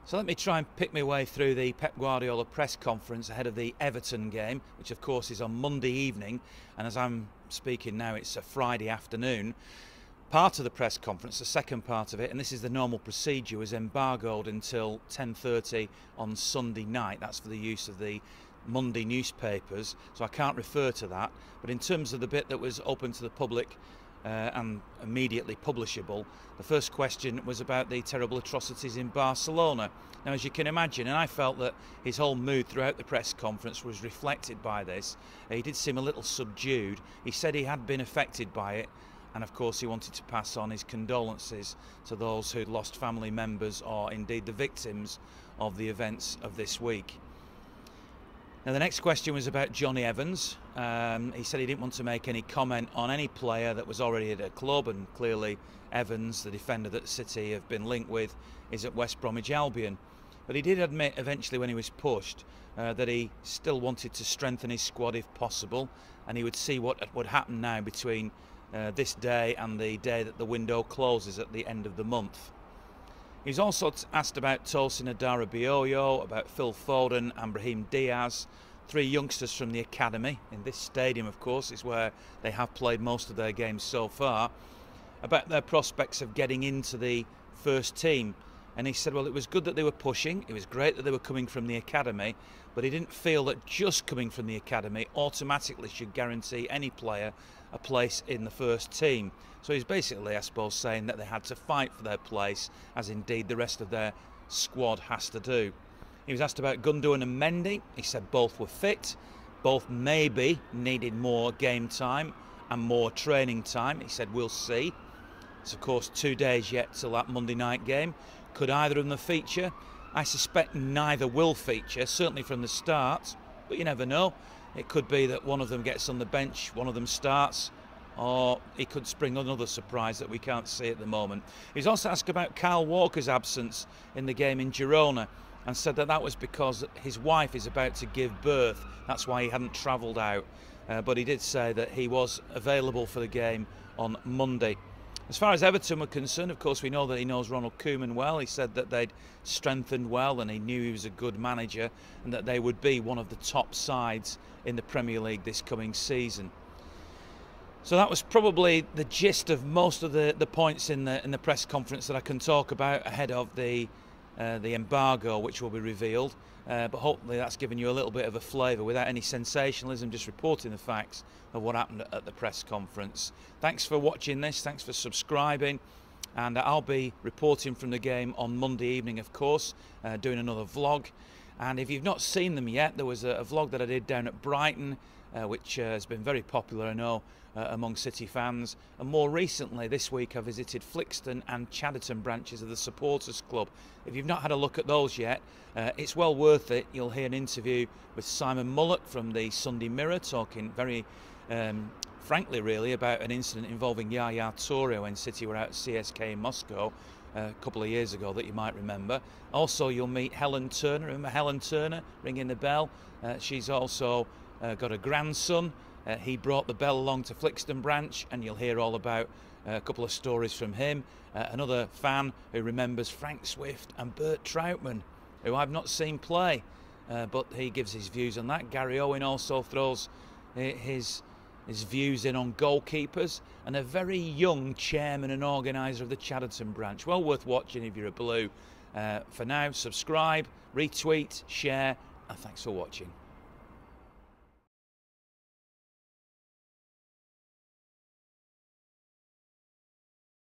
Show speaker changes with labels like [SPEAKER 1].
[SPEAKER 1] So let me try and pick my way through the Pep Guardiola press conference ahead of the Everton game, which of course is on Monday evening, and as I'm speaking now it's a Friday afternoon. Part of the press conference, the second part of it, and this is the normal procedure, was embargoed until 10:30 on Sunday night. That's for the use of the Monday newspapers, so I can't refer to that. But in terms of the bit that was open to the public and immediately publishable, the first question was about the terrible atrocities in Barcelona. Now, as you can imagine, and I felt that his whole mood throughout the press conference was reflected by this. He did seem a little subdued. He said he had been affected by it, and of course he wanted to pass on his condolences to those who'd lost family members or indeed the victims of the events of this week. Now, the next question was about Jonny Evans. He said he didn't want to make any comment on any player that was already at a club, and clearly Evans, the defender that City have been linked with, is at West Bromwich Albion. But he did admit eventually when he was pushed that he still wanted to strengthen his squad if possible, and he would see what would happen now between this day and the day that the window closes at the end of the month. He's also asked about Tosin Adarabioyo, about Phil Foden and Brahim Diaz, three youngsters from the academy. In this stadium, of course, is where they have played most of their games so far, about their prospects of getting into the first team. And he said, well, it was good that they were pushing, it was great that they were coming from the academy, but he didn't feel that just coming from the academy automatically should guarantee any player a place in the first team. So he's basically, I suppose, saying that they had to fight for their place, as indeed the rest of their squad has to do. He was asked about Gundogan and Mendy. He said both were fit, both maybe needed more game time and more training time. He said we'll see. It's of course 2 days yet till that Monday night game. Could either of them feature? I suspect neither will feature, certainly from the start, but you never know. It could be that one of them gets on the bench, one of them starts, or he could spring another surprise that we can't see at the moment. He's also asked about Kyle Walker's absence in the game in Girona, and said that that was because his wife is about to give birth. That's why he hadn't travelled out, but he did say that he was available for the game on Monday. As far as Everton were concerned, of course, we know that he knows Ronald Koeman well. He said that they'd strengthened well and he knew he was a good manager and that they would be one of the top sides in the Premier League this coming season. So that was probably the gist of most of the points in the press conference that I can talk about ahead of the embargo, which will be revealed. But hopefully that's given you a little bit of a flavour without any sensationalism, just reporting the facts of what happened at the press conference. Thanks for watching this, thanks for subscribing, and I'll be reporting from the game on Monday evening, of course, doing another vlog. And if you've not seen them yet, there was a vlog that I did down at Brighton, which has been very popular, I know, among City fans. And more recently, this week, I visited Flixton and Chadderton branches of the Supporters Club. If you've not had a look at those yet, it's well worth it. You'll hear an interview with Simon Mullock from the Sunday Mirror, talking very frankly, really, about an incident involving Yaya Toure when City were out at CSK in Moscow a couple of years ago that you might remember. Also, you'll meet Helen Turner. Remember Helen Turner ringing the bell? She's also got a grandson. He brought the bell along to Flixton branch, and you'll hear all about a couple of stories from him. Another fan who remembers Frank Swift and Bert Troutman, who I've not seen play, but he gives his views on that. Gary Owen also throws his views in on goalkeepers, and a very young chairman and organiser of the Chadderton branch. Well worth watching if you're a Blue. For now, subscribe, retweet, share, and thanks for watching.